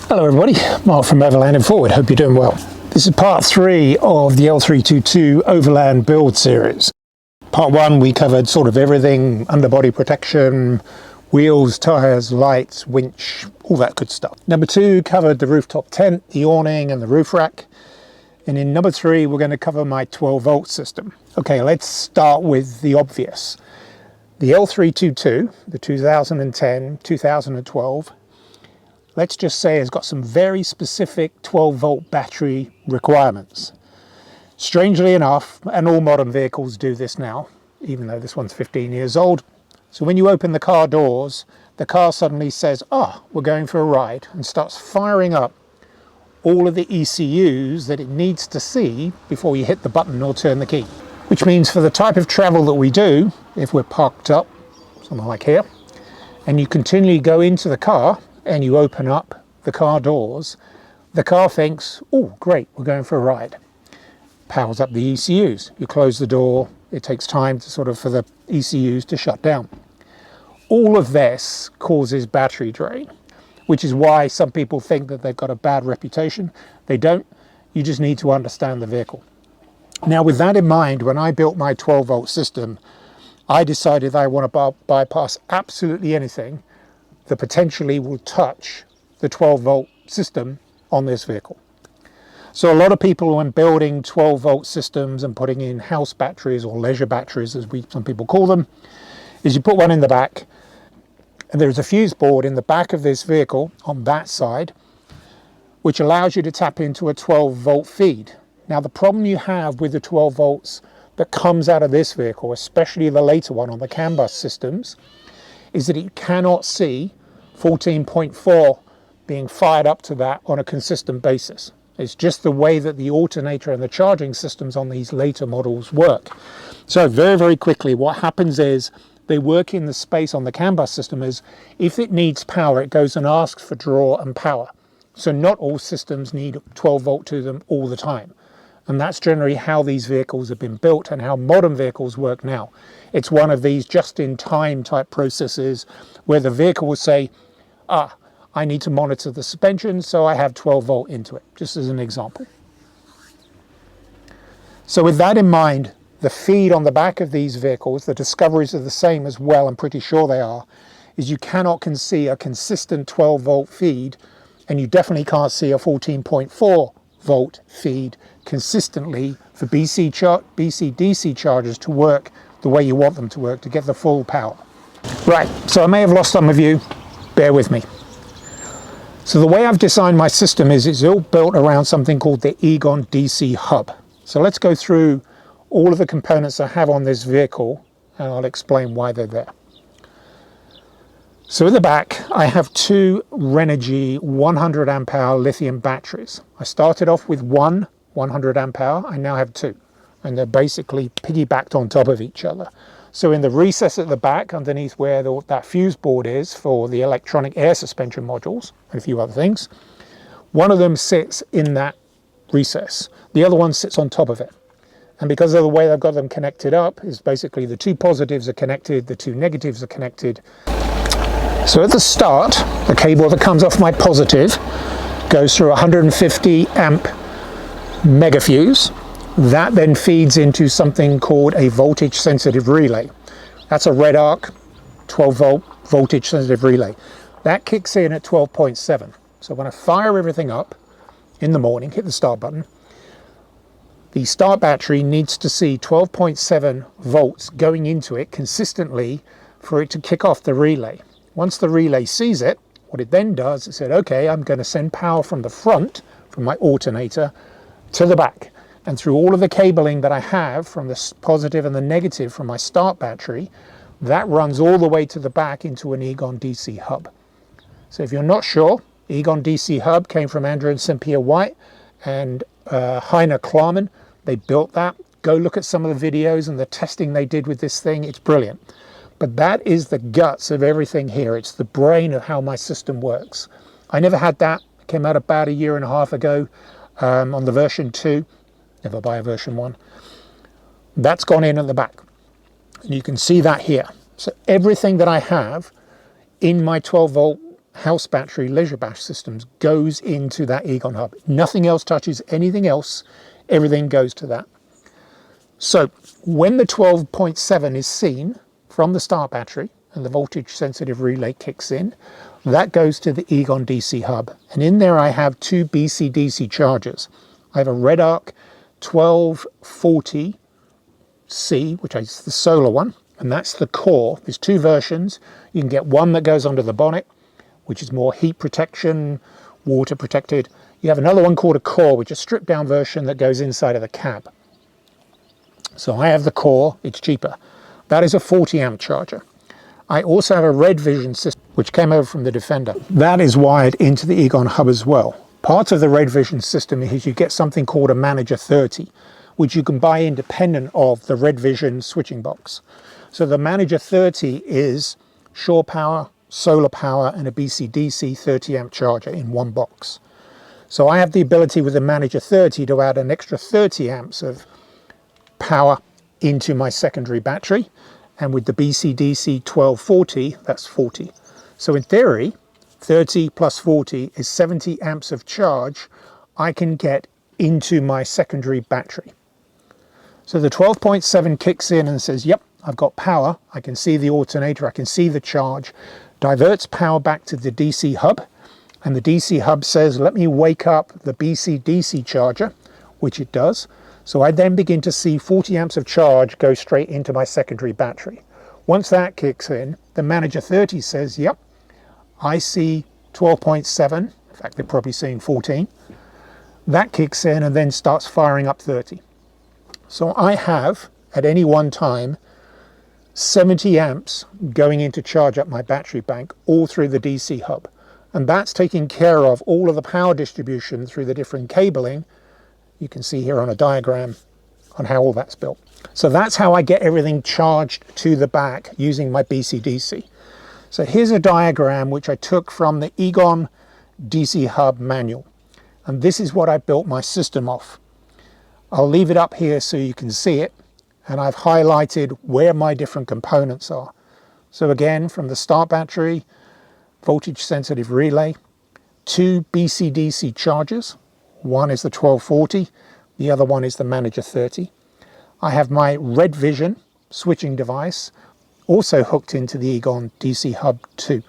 Hello everybody, Mark from Overlanding Forward, hope you're doing well. This is part 3 of the L322 Overland build series. Part 1 we covered sort of everything, underbody protection, wheels, tyres, lights, winch, all that good stuff. Number 2 covered the rooftop tent, the awning and the roof rack. And in number 3 we're going to cover my 12 volt system. Okay, let's start with the obvious. The L322, the 2010-2012, let's just say has got some very specific 12 volt battery requirements. Strangely enough, and all modern vehicles do this now, even though this one's 15 years old. So when you open the car doors, the car suddenly says, we're going for a ride, and starts firing up all of the ECUs that it needs to see before you hit the button or turn the key. Which means for the type of travel that we do, if we're parked up, something like here, and you continually go into the car, and you open up the car doors, the car thinks, oh great, we're going for a ride. Powers up the ECUs. You close the door, it takes time to for the ECUs to shut down. All of this causes battery drain, which is why some people think that they've got a bad reputation. They don't, you just need to understand the vehicle. Now with that in mind, when I built my 12 volt system, I decided I want to bypass absolutely anything that potentially will touch the 12 volt system on this vehicle. So a lot of people, when building 12 volt systems and putting in house batteries or leisure batteries, as some people call them, is you put one in the back, and there's a fuse board in the back of this vehicle on that side, which allows you to tap into a 12 volt feed. Now the problem you have with the 12 volts that comes out of this vehicle, especially the later one on the CAN bus systems, is that you cannot see 14.4 being fired up to that on a consistent basis. It's just the way that the alternator and the charging systems on these later models work. So very, very quickly, what happens is they work in the space on the CAN bus system is if it needs power, it goes and asks for draw and power. So not all systems need 12 volt to them all the time. And that's generally how these vehicles have been built and how modern vehicles work now. It's one of these just-in-time type processes where the vehicle will say, I need to monitor the suspension, so I have 12 volt into it, just as an example. So with that in mind, the feed on the back of these vehicles, the Discoveries are the same as well, I'm pretty sure they are, is you cannot see a consistent 12 volt feed, and you definitely can't see a 14.4 volt feed consistently for BCDC chargers to work the way you want them to work to get the full power. Right, so I may have lost some of you, bear with me. So the way I've designed my system is it's all built around something called the Egon DC Hub. So let's go through all of the components I have on this vehicle and I'll explain why they're there. So at the back, I have two Renogy 100 amp hour lithium batteries. I started off with one 100 amp hour, I now have two, and they're basically piggybacked on top of each other. So in the recess at the back, underneath where that fuse board is for the electronic air suspension modules and a few other things, one of them sits in that recess. The other one sits on top of it. And because of the way I've got them connected up, is basically the two positives are connected, the two negatives are connected. So at the start, the cable that comes off my positive goes through a 150 amp mega fuse. That then feeds into something called a voltage sensitive relay. That's a Redarc 12 volt voltage sensitive relay. That kicks in at 12.7. So when I fire everything up in the morning, hit the start button, the start battery needs to see 12.7 volts going into it consistently for it to kick off the relay. Once the relay sees it, what it then does is it said, okay, I'm going to send power from the front, from my alternator, to the back. And through all of the cabling that I have from the positive and the negative from my start battery, that runs all the way to the back into an Egon DC Hub. So if you're not sure, Egon DC Hub came from Andrew and Cynthia White and Heiner Klarman. They built that. Go look at some of the videos and the testing they did with this thing. It's brilliant. But that is the guts of everything here. It's the brain of how my system works. I never had that. It came out about 1.5 years ago on the version 2. Never buy a version 1. That's gone in at the back. And you can see that here. So everything that I have in my 12 volt house battery, leisure battery systems goes into that Egon hub. Nothing else touches anything else. Everything goes to that. So when the 12.7 is seen from the start battery and the voltage sensitive relay kicks in, that goes to the Egon DC Hub. And in there I have two BCDC chargers. I have a Redarc 1240C, which is the solar one, and that's the core. There's two versions. You can get one that goes under the bonnet, which is more heat protection, water protected. You have another one called a core, which is a stripped down version that goes inside of the cab. So I have the core, it's cheaper. That is a 40 amp charger. I also have a RedVision system, which came over from the Defender. That is wired into the Egon hub as well. Part of the RedVision system is you get something called a Manager 30, which you can buy independent of the RedVision switching box. So the Manager 30 is shore power, solar power, and a BCDC 30 amp charger in one box. So I have the ability with the Manager 30 to add an extra 30 amps of power into my secondary battery, and with the BCDC 1240, that's 40. So in theory, 30 plus 40 is 70 amps of charge I can get into my secondary battery. So the 12.7 kicks in and says, yep, I've got power. I can see the alternator, I can see the charge, diverts power back to the DC hub, and the DC hub says, let me wake up the BCDC charger, which it does. So I then begin to see 40 amps of charge go straight into my secondary battery. Once that kicks in, the Manager 30 says, yep, I see 12.7. In fact, they're probably seeing 14. That kicks in and then starts firing up 30. So I have, at any one time, 70 amps going in to charge up my battery bank all through the DC hub. And that's taking care of all of the power distribution through the different cabling. You can see here on a diagram on how all that's built. So that's how I get everything charged to the back using my BCDC. So here's a diagram which I took from the Egon DC Hub manual. And this is what I built my system off. I'll leave it up here so you can see it. And I've highlighted where my different components are. So again, from the start battery, voltage sensitive relay, two BCDC chargers. One is the 1240, the other one is the Manager 30. I have my RedVision switching device also hooked into the Egon DC Hub 2.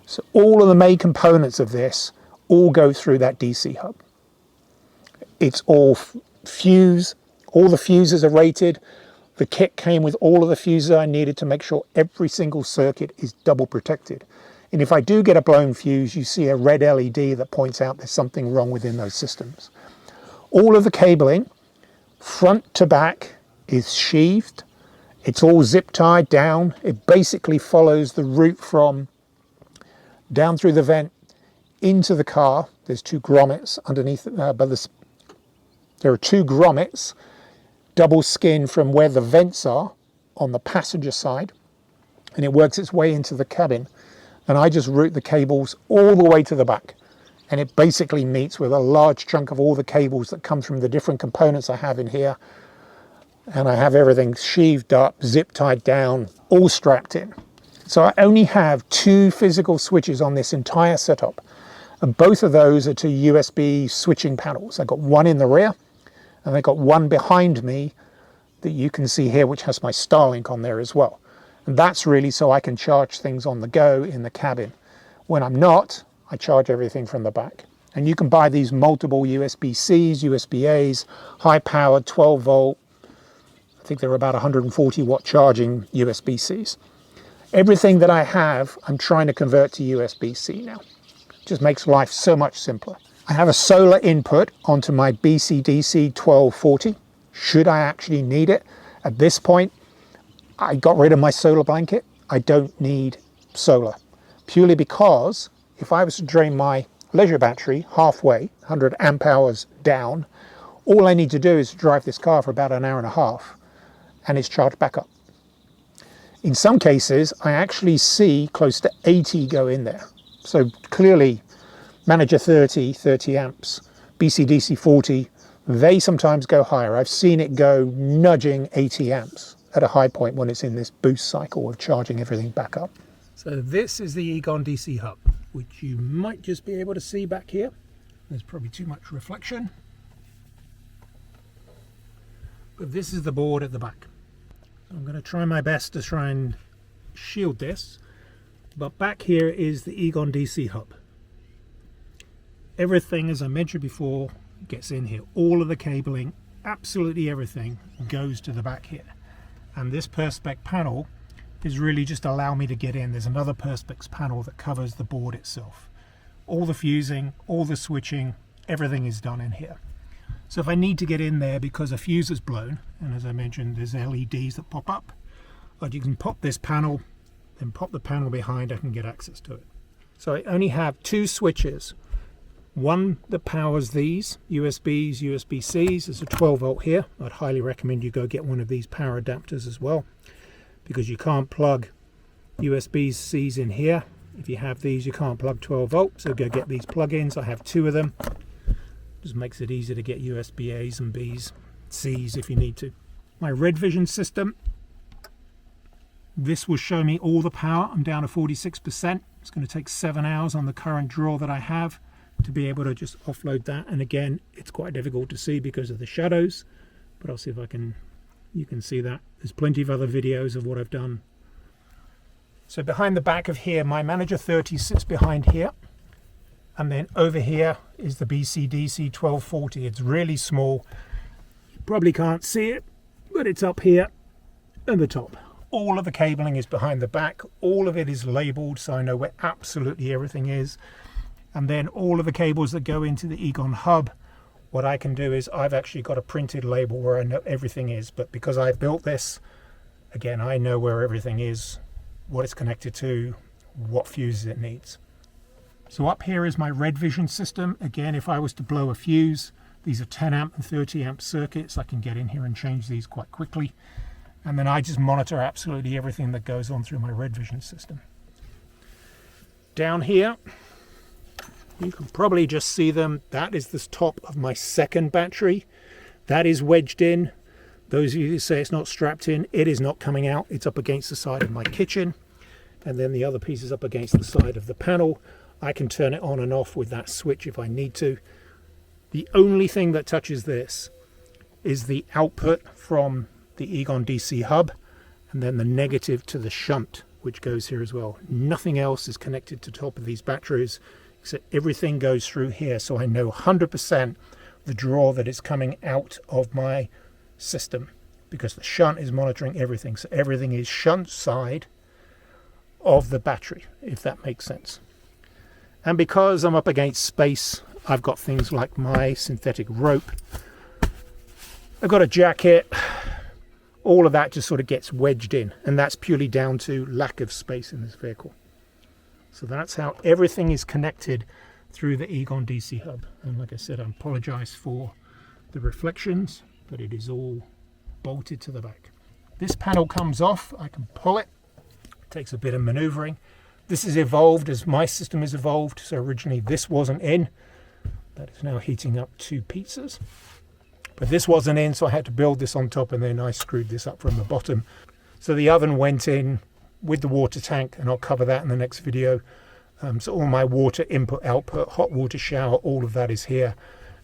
So all of the main components of this all go through that DC hub. It's all fuse, all the fuses are rated. The kit came with all of the fuses I needed to make sure every single circuit is double protected. And if I do get a blown fuse, you see a red LED that points out there's something wrong within those systems. All of the cabling, front to back, is sheathed. It's all zip tied down. It basically follows the route from down through the vent into the car. There's two grommets underneath, there are two grommets, double skin from where the vents are on the passenger side, and it works its way into the cabin. And I just route the cables all the way to the back. And it basically meets with a large chunk of all the cables that come from the different components I have in here. And I have everything sheathed up, zip tied down, all strapped in. So I only have two physical switches on this entire setup. And both of those are to USB switching panels. I've got one in the rear, and I've got one behind me that you can see here, which has my Starlink on there as well. And that's really so I can charge things on the go in the cabin. When I'm not, I charge everything from the back. And you can buy these multiple USB-Cs, USB-As, high-powered 12-volt. I think they're about 140 watt charging USB-Cs. Everything that I have, I'm trying to convert to USB-C now. It just makes life so much simpler. I have a solar input onto my BCDC 1240, should I actually need it. At this point, I got rid of my solar blanket. I don't need solar, purely because if I was to drain my leisure battery halfway, 100 amp hours down, all I need to do is drive this car for about an hour and a half and it's charged back up. In some cases, I actually see close to 80 go in there. So clearly, Manager 30, 30 amps, BCDC 40, they sometimes go higher. I've seen it go nudging 80 amps. At a high point when it's in this boost cycle of charging everything back up. So this is the Egon DC Hub. which you might just be able to see back here. There's probably too much reflection. But this is the board at the back. So I'm going to try my best to try and shield this. But back here is the Egon DC Hub. Everything, as I mentioned before, gets in here. All of the cabling, absolutely everything, goes to the back here. And this Perspex panel is really just allow me to get in. There's another Perspex panel that covers the board itself. All the fusing, all the switching, everything is done in here. So if I need to get in there because a fuse is blown, and as I mentioned, there's LEDs that pop up, or you can pop this panel, then pop the panel behind, I can get access to it. So I only have two switches. One that powers these USBs, USB-Cs. There's a 12 volt here. I'd highly recommend you go get one of these power adapters as well, because you can't plug USB-Cs in here. If you have these, you can't plug 12 volt, so go get these plug-ins. I have two of them. Just makes it easier to get USB A's and B's, C's if you need to. My RedVision system, this will show me all the power. I'm down to 46%. It's going to take 7 hours on the current draw that I have to be able to just offload that. And again, it's quite difficult to see because of the shadows, but I'll see if I can, you can see that. There's plenty of other videos of what I've done. So behind the back of here, my Manager 30 sits behind here. And then over here is the BCDC 1240. It's really small. You probably can't see it, but it's up here at the top. All of the cabling is behind the back. All of it is labeled, so I know where absolutely everything is. And then all of the cables that go into the Egon hub, what I can do is I've actually got a printed label where I know everything is. But because I built this, again, I know where everything is, what it's connected to, what fuses it needs. So up here is my RedVision system. Again, if I was to blow a fuse, these are 10 amp and 30 amp circuits. I can get in here and change these quite quickly. And then I just monitor absolutely everything that goes on through my RedVision system. Down here, you can probably just see them. That is the top of my second battery. That is wedged in. Those of you who say it's not strapped in, it is not coming out. It's up against the side of my kitchen. And then the other piece is up against the side of the panel. I can turn it on and off with that switch if I need to. The only thing that touches this is the output from the Egon DC Hub, and then the negative to the shunt, which goes here as well. Nothing else is connected to the top of these batteries, except everything goes through here, so I know 100% the draw that is coming out of my system, because the shunt is monitoring everything. So everything is shunt side of the battery, if that makes sense. And because I'm up against space, I've got things like my synthetic rope. I've got a jacket. All of that just sort of gets wedged in, and that's purely down to lack of space in this vehicle. So that's how everything is connected through the Egon DC Hub. And like I said, I apologize for the reflections, but it is all bolted to the back. This panel comes off. I can pull it. It takes a bit of maneuvering. This has evolved as my system has evolved. So originally this wasn't in. That is now heating up 2 pizzas. But this wasn't in, so I had to build this on top, and then I screwed this up from the bottom. So the oven went in with the water tank, and I'll cover that in the next video. So all my water input, output, hot water shower, all of that is here.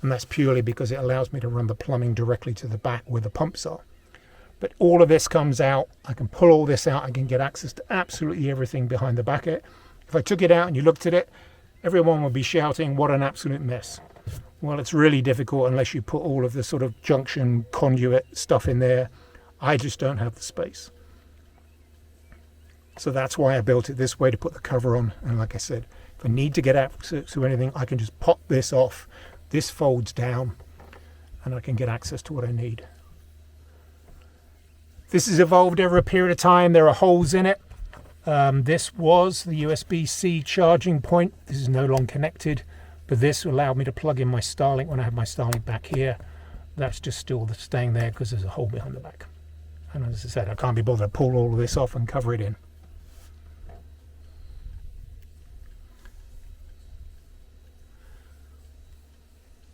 And that's purely because it allows me to run the plumbing directly to the back where the pumps are. But all of this comes out. I can pull all this out. I can get access to absolutely everything behind the back of it. If I took it out and you looked at it, everyone would be shouting, what an absolute mess. Well, it's really difficult unless you put all of the sort of junction conduit stuff in there. I just don't have the space. So that's why I built it this way, to put the cover on. And like I said, if I need to get access to anything, I can just pop this off. This folds down and I can get access to what I need. This has evolved over a period of time. There are holes in it. This was the USB-C charging point. This is no longer connected, but this allowed me to plug in my Starlink when I have my Starlink back here. That's just still staying there because there's a hole behind the back. And as I said, I can't be bothered to pull all of this off and cover it in.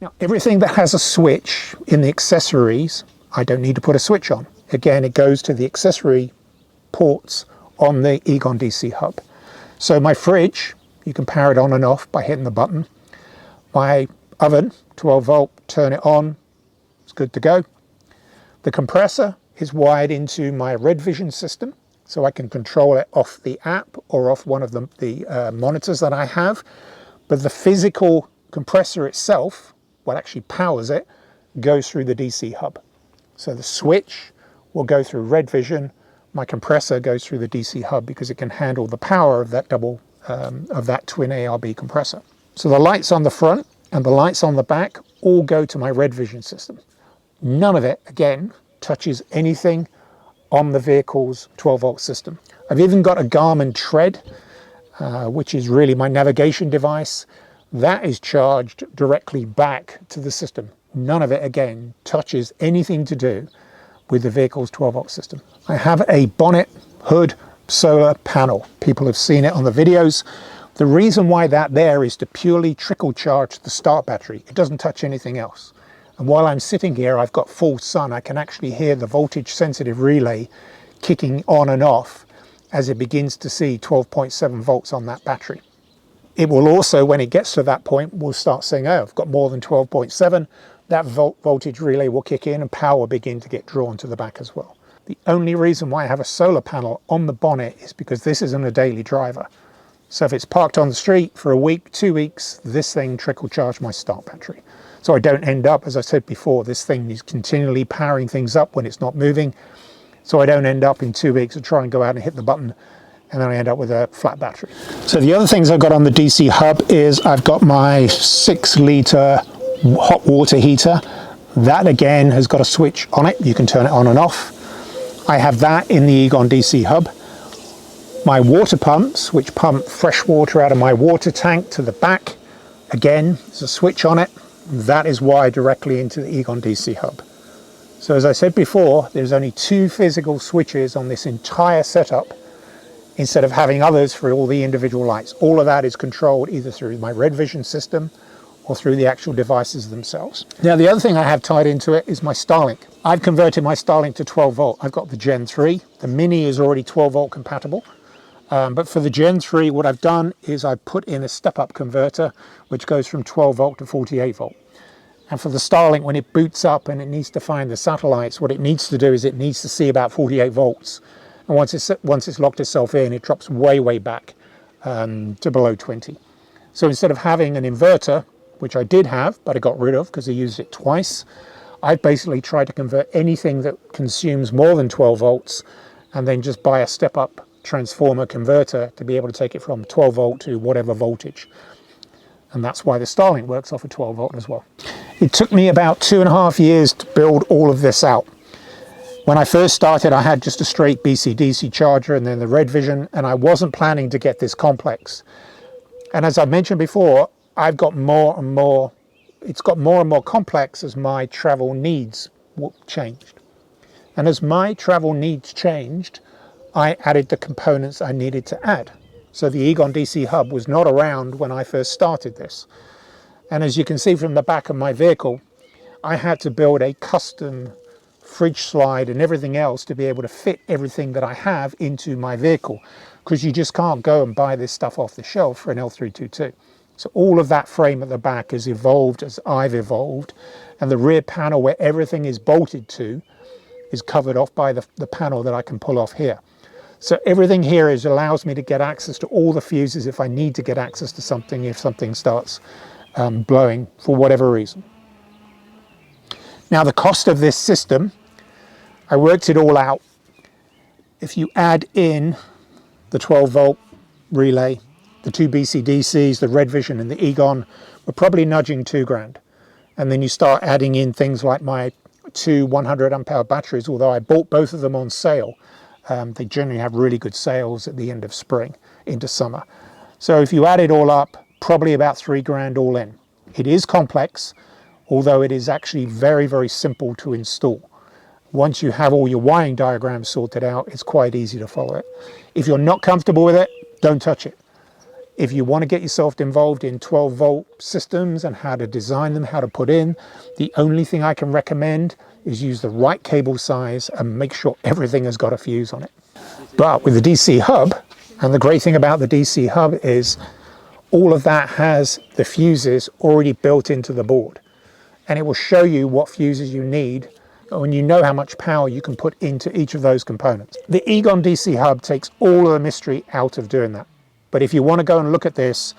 Now, everything that has a switch in the accessories, I don't need to put a switch on. Again, it goes to the accessory ports on the Egon DC Hub. So my fridge, You can power it on and off by hitting the button. My oven, 12 volt, turn it on, it's good to go. The compressor is wired into my RedVision system, so I can control it off the app or off one of the monitors that I have. But the physical compressor itself, what actually powers it, goes through the DC hub. So the switch will go through RedVision. My compressor goes through the DC hub because it can handle the power of that that twin ARB compressor. So the lights on the front and the lights on the back all go to my RedVision system. None of it, again, touches anything on the vehicle's 12 volt system. I've even got a Garmin Tread, which is really my navigation device. That is charged directly back to the system. None of it, again, touches anything to do with the vehicle's 12 volt system. I have a bonnet, hood, solar panel. People have seen it on the videos. The reason why that there is to purely trickle charge the start battery. It doesn't touch anything else. And while I'm sitting here, I've got full sun. I can actually hear the voltage sensitive relay kicking on and off as it begins to see 12.7 volts on that battery. It will also, when it gets to that point, will start saying, oh, I've got more than 12.7. That voltage relay will kick in and power will begin to get drawn to the back as well. The only reason why I have a solar panel on the bonnet is because this isn't a daily driver. So if it's parked on the street for a week, 2 weeks, this thing trickle charge my start battery. So I don't end up, as I said before, this thing is continually powering things up when it's not moving. So I don't end up in 2 weeks to try and go out and hit the button and then I end up with a flat battery. So the other things I've got on the DC hub is I've got my 6-litre hot water heater. That again has got a switch on it. You can turn it on and off. I have that in the Egon DC Hub. My water pumps, which pump fresh water out of my water tank to the back. Again, there's a switch on it. That is wired directly into the Egon DC Hub. So as I said before, there's only 2 physical switches on this entire setup instead of having others for all the individual lights. All of that is controlled either through my RedVision system or through the actual devices themselves. Now the other thing I have tied into it is my Starlink. I've converted my Starlink to 12 volt. I've got the Gen 3. The Mini is already 12 volt compatible. But for the Gen 3, what I've done is I put in a step-up converter, which goes from 12 volt to 48 volt. And for the Starlink, when it boots up and it needs to find the satellites, what it needs to do is it needs to see about 48 volts. And once it's locked itself in, it drops way, way back to below 20. So instead of having an inverter, which I did have, but I got rid of because I used it twice, I basically tried to convert anything that consumes more than 12 volts and then just buy a step-up transformer converter to be able to take it from 12 volt to whatever voltage. And that's why the Starlink works off of 12 volt as well. It took me about 2.5 years to build all of this out. When I first started, I had just a straight BCDC charger and then the RedVision, and I wasn't planning to get this complex. And as I mentioned before, I've got more and more, it's got more and more complex as my travel needs changed. And as my travel needs changed, I added the components I needed to add. So the Egon DC Hub was not around when I first started this. And as you can see from the back of my vehicle, I had to build a custom fridge slide and everything else to be able to fit everything that I have into my vehicle, because you just can't go and buy this stuff off the shelf for an L322. So all of that frame at the back has evolved as I've evolved, and the rear panel where everything is bolted to is covered off by the panel that I can pull off here. So everything here allows me to get access to all the fuses if I need to get access to something, if something starts blowing for whatever reason. Now the cost of this system, I worked it all out. If you add in the 12 volt relay, the 2 BCDCs, the RedVision and the Egon, we're probably nudging $2,000. And then you start adding in things like my 2 100 amp hour batteries, although I bought both of them on sale. They generally have really good sales at the end of spring into summer. So if you add it all up, probably about $3,000 all in. It is complex, although it is actually very, very simple to install. Once you have all your wiring diagrams sorted out, it's quite easy to follow it. If you're not comfortable with it, don't touch it. If you want to get yourself involved in 12 volt systems and how to design them, how to put in, the only thing I can recommend is use the right cable size and make sure everything has got a fuse on it. But with the DC Hub, and the great thing about the DC Hub is all of that has the fuses already built into the board, and it will show you what fuses you need when you know how much power you can put into each of those components. The Egon DC Hub takes all of the mystery out of doing that. But if you want to go and look at this,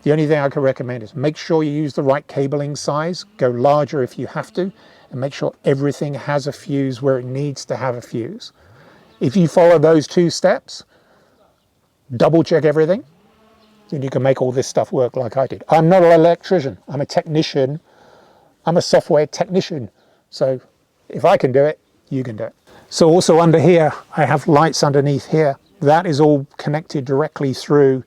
the only thing I can recommend is make sure you use the right cabling size, go larger if you have to, and make sure everything has a fuse where it needs to have a fuse. If you follow those 2 steps, double check everything, then you can make all this stuff work like I did. I'm not an electrician, I'm a technician, I'm a software technician. So if I can do it, you can do it. So also under here, I have lights underneath here. That is all connected directly through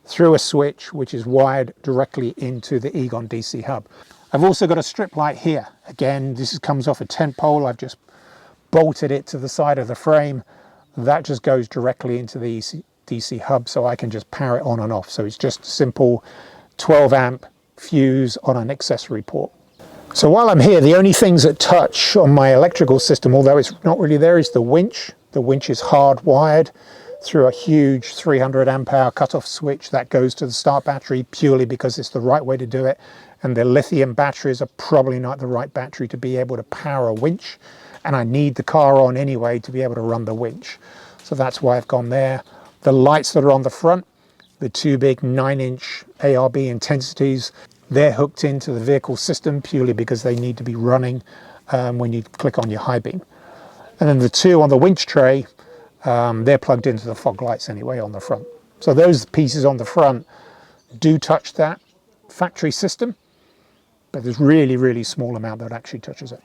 a switch, which is wired directly into the Egon DC Hub. I've also got a strip light here. Again, this comes off a tent pole. I've just bolted it to the side of the frame. That just goes directly into the DC Hub, so I can just power it on and off. So it's just a simple 12 amp fuse on an accessory port. So while I'm here, the only things that touch on my electrical system, although it's not really there, is the winch. The winch is hardwired through a huge 300 amp hour cutoff switch that goes to the start battery purely because it's the right way to do it. And the lithium batteries are probably not the right battery to be able to power a winch. And I need the car on anyway to be able to run the winch. So that's why I've gone there. The lights that are on the front, the 2 big 9-inch ARB intensities, they're hooked into the vehicle system purely because they need to be running when you click on your high beam. And then the 2 on the winch tray, they're plugged into the fog lights anyway on the front. So those pieces on the front do touch that factory system, but there's really, really small amount that actually touches it.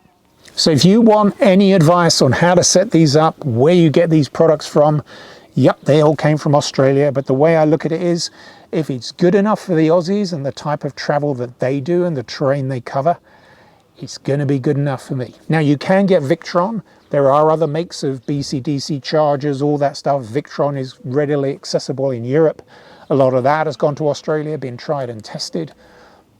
So if you want any advice on how to set these up, where you get these products from, yep, they all came from Australia, but the way I look at it is, if it's good enough for the Aussies and the type of travel that they do and the terrain they cover, it's going to be good enough for me. Now you can get Victron. There are other makes of BCDC chargers, all that stuff. Victron is readily accessible in Europe. A lot of that has gone to Australia, been tried and tested,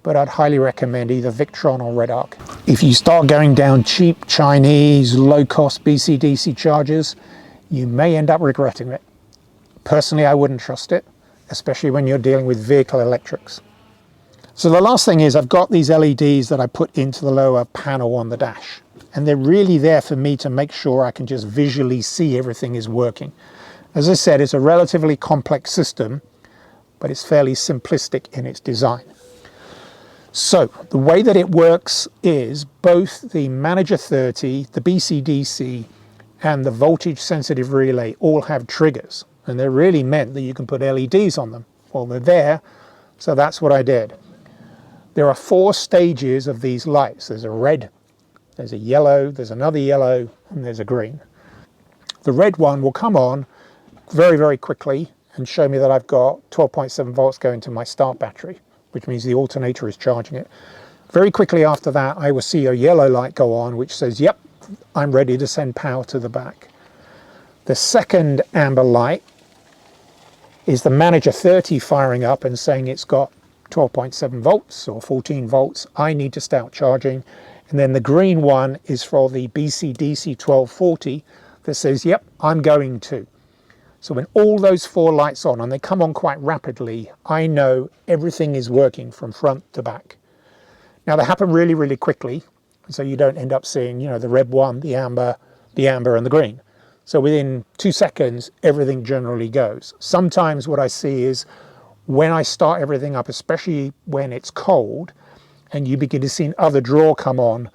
but I'd highly recommend either Victron or Redarc. If you start going down cheap Chinese, low-cost BCDC chargers, you may end up regretting it. Personally, I wouldn't trust it, especially when you're dealing with vehicle electrics. So the last thing is I've got these LEDs that I put into the lower panel on the dash, and they're really there for me to make sure I can just visually see everything is working. As I said, it's a relatively complex system, but it's fairly simplistic in its design. So the way that it works is both the Manager 30, the BCDC, and the voltage sensitive relay all have triggers, and they're really meant that you can put LEDs on them. Well, they're there, so that's what I did. There are 4 stages of these lights. There's a red, there's a yellow, there's another yellow, and there's a green. The red one will come on very, very quickly and show me that I've got 12.7 volts going to my start battery, which means the alternator is charging it. Very quickly after that, I will see a yellow light go on, which says, yep, I'm ready to send power to the back. The second amber light is the Manager 30 firing up and saying it's got 12.7 volts or 14 volts. I need to start charging. And then the green one is for the BCDC 1240 that says, yep, I'm going to. So when all those 4 lights on, and they come on quite rapidly, I know everything is working from front to back. Now they happen really, really quickly, so you don't end up seeing, you know, the red one, the amber and the green. So within 2 seconds, everything generally goes. Sometimes what I see is when I start everything up, especially when it's cold, and you begin to see other draw come on,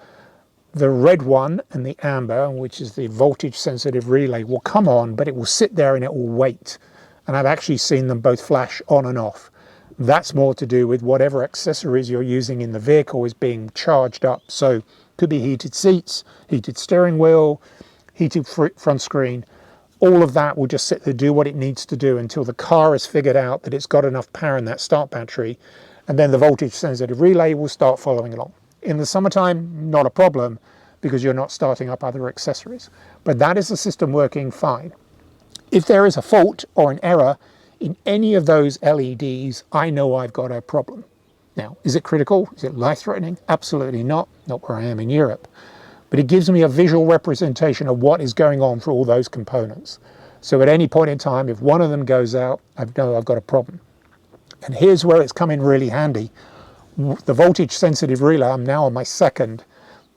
the red one and the amber, which is the voltage sensitive relay, will come on, but it will sit there and it will wait. And I've actually seen them both flash on and off. That's more to do with whatever accessories you're using in the vehicle is being charged up. So could be heated seats, heated steering wheel, heated front screen. All of that will just sit there, do what it needs to do until the car has figured out that it's got enough power in that start battery, and then the voltage sensitive relay will start following along. In the summertime, not a problem, because you're not starting up other accessories. But that is the system working fine. If there is a fault or an error in any of those LEDs, I know I've got a problem. Now, is it critical? Is it life-threatening? Absolutely not where I am in Europe. But it gives me a visual representation of what is going on for all those components. So at any point in time, if one of them goes out, I know I've got a problem. And here's where it's come in really handy. The voltage sensitive relay, I'm now on my second.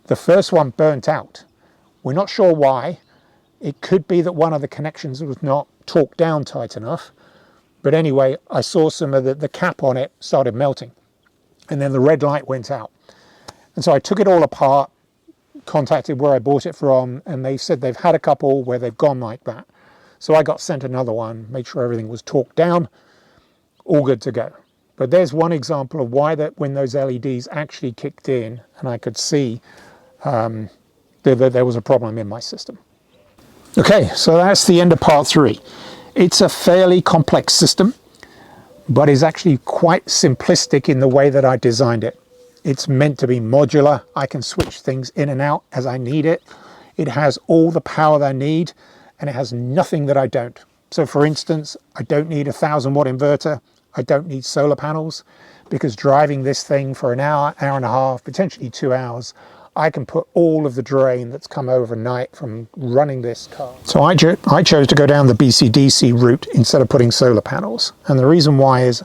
The first one burnt out. We're not sure why. It could be that one of the connections was not torqued down tight enough. But anyway, I saw some of the cap on it started melting. And then the red light went out. And so I took it all apart, contacted where I bought it from, and they said they've had a couple where they've gone like that. So I got sent another one, made sure everything was torqued down, all good to go. But there's one example of why that when those LEDs actually kicked in, and I could see there was a problem in my system. Okay, so that's the end of part 3. It's a fairly complex system, but is actually quite simplistic in the way that I designed it. It's meant to be modular. I can switch things in and out as I need it. It has all the power that I need, and it has nothing that I don't. So for instance, I don't need a 1,000-watt inverter. I don't need solar panels, because driving this thing for an hour, hour and a half, potentially 2 hours, I can put all of the drain that's come overnight from running this car. So I chose to go down the BCDC route instead of putting solar panels. And the reason why is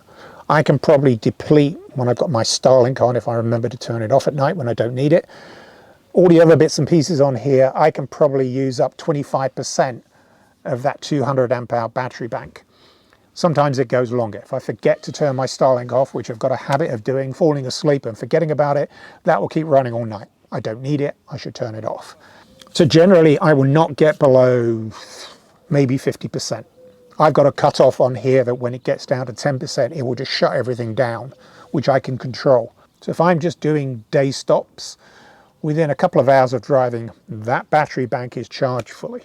I can probably deplete, when I've got my Starlink on, if I remember to turn it off at night when I don't need it, all the other bits and pieces on here, I can probably use up 25% of that 200 amp hour battery bank. Sometimes it goes longer. If I forget to turn my Starlink off, which I've got a habit of doing, falling asleep and forgetting about it, that will keep running all night. I don't need it, I should turn it off. So generally I will not get below maybe 50%. I've got a cutoff on here that when it gets down to 10%, it will just shut everything down, which I can control. So if I'm just doing day stops, within a couple of hours of driving, that battery bank is charged fully.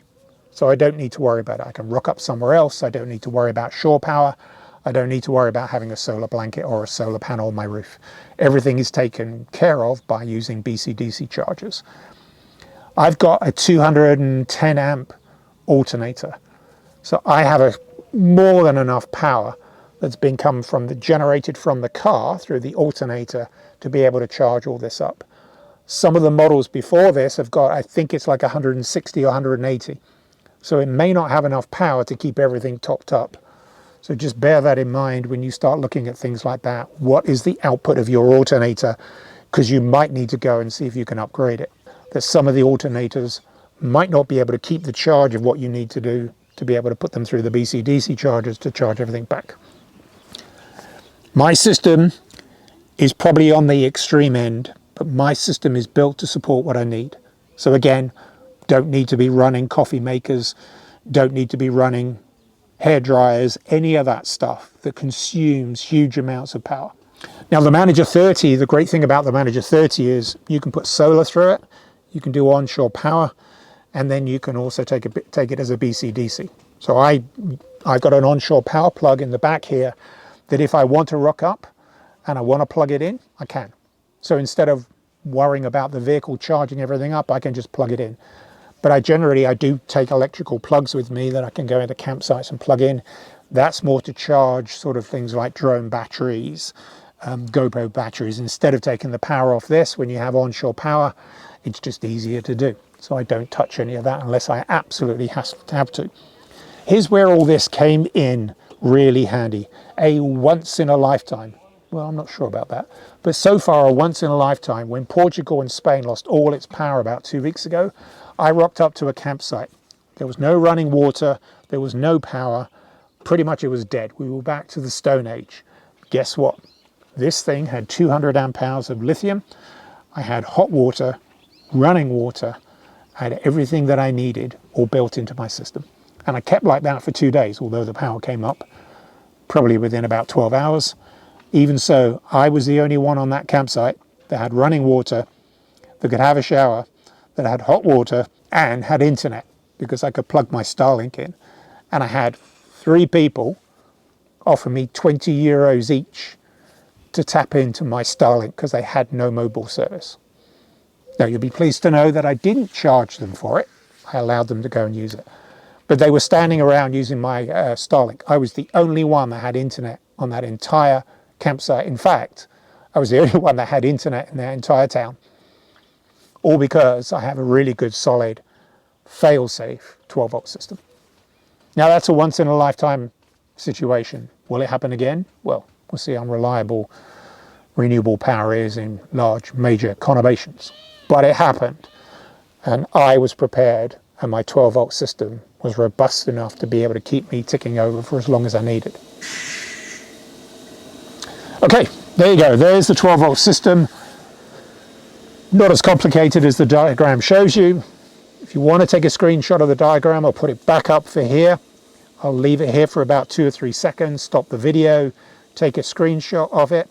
So I don't need to worry about it. I can rock up somewhere else. I don't need to worry about shore power. I don't need to worry about having a solar blanket or a solar panel on my roof. Everything is taken care of by using BCDC chargers. I've got a 210 amp alternator. So I have more than enough power that's been generated from the car through the alternator to be able to charge all this up. Some of the models before this have got, I think it's like 160 or 180. So it may not have enough power to keep everything topped up. So just bear that in mind when you start looking at things like that. What is the output of your alternator? Because you might need to go and see if you can upgrade it. That some of the alternators might not be able to keep the charge of what you need to do to be able to put them through the BCDC chargers to charge everything back. My system is probably on the extreme end, but my system is built to support what I need. So again, don't need to be running coffee makers, don't need to be running hair dryers, any of that stuff that consumes huge amounts of power. Now the Manager 30, the great thing about the Manager 30 is you can put solar through it, you can do onshore power, and then you can also take it as a BCDC. So I've got an onshore power plug in the back here that if I want to rock up and I want to plug it in, I can. So instead of worrying about the vehicle charging everything up, I can just plug it in. But I do take electrical plugs with me that I can go into campsites and plug in. That's more to charge sort of things like drone batteries, GoPro batteries. Instead of taking the power off this, when you have onshore power, it's just easier to do. So I don't touch any of that unless I absolutely have to. Here's where all this came in really handy. A once in a lifetime. Well, I'm not sure about that. But so far, a once in a lifetime. When Portugal and Spain lost all its power about 2 weeks ago, I rocked up to a campsite. There was no running water, there was no power, pretty much it was dead. We were back to the Stone Age. Guess what? This thing had 200 amp hours of lithium. I had hot water, running water, I had everything that I needed all built into my system. And I kept like that for 2 days, although the power came up probably within about 12 hours. Even so, I was the only one on that campsite that had running water, that could have a shower, that had hot water and had internet, because I could plug my Starlink in. And I had 3 people offer me 20 euros each to tap into my Starlink because they had no mobile service. Now you'll be pleased to know that I didn't charge them for it. I allowed them to go and use it. But they were standing around using my Starlink. I was the only one that had internet on that entire campsite. In fact, I was the only one that had internet in that entire town. All because I have a really good solid fail-safe 12-volt system. Now that's a once in a lifetime situation. Will it happen again? Well, We'll see how unreliable renewable power is in large major conurbations. But it happened, and I was prepared, and my 12-volt system was robust enough to be able to keep me ticking over for as long as I needed. Okay, there you go. There's the 12-volt system. Not as complicated as the diagram shows you. If you want to take a screenshot of the diagram, I'll put it back up for here. I'll leave it here for about 2 or 3 seconds, stop the video, take a screenshot of it.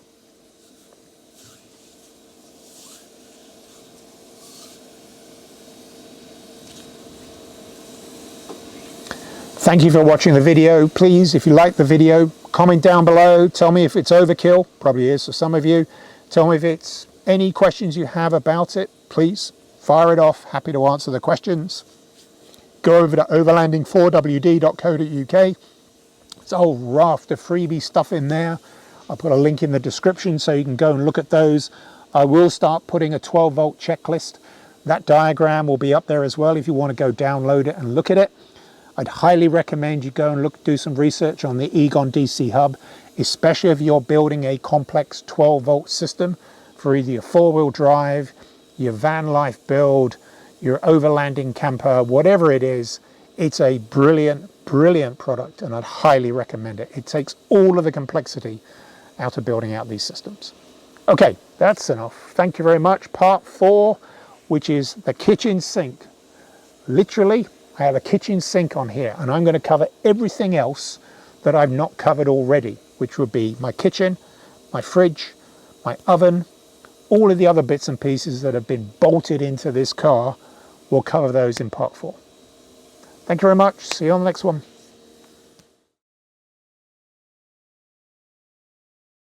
Thank you for watching the video. Please, if you like the video, comment down below. Tell me if it's overkill. Probably is for some of you. Tell me if it's any questions you have about it. Please fire it off. Happy to answer the questions. Go over to overlanding4wd.co.uk. It's a whole raft of freebie stuff in there. I'll put a link in the description so you can go and look at those. I will start putting a 12-volt checklist. That diagram will be up there as well if you want to go download it and look at it. I'd highly recommend you go and do some research on the Egon DC Hub, especially if you're building a complex 12-volt system for either your 4-wheel drive, your van life build, your overlanding camper, whatever it is. It's a brilliant, brilliant product, and I'd highly recommend it. It takes all of the complexity out of building out these systems. Okay, that's enough. Thank you very much. Part 4, which is the kitchen sink. Literally, I have a kitchen sink on here, and I'm going to cover everything else that I've not covered already, which would be my kitchen, my fridge, my oven, all of the other bits and pieces that have been bolted into this car. We'll cover those in part 4. Thank you very much. See you on the next one.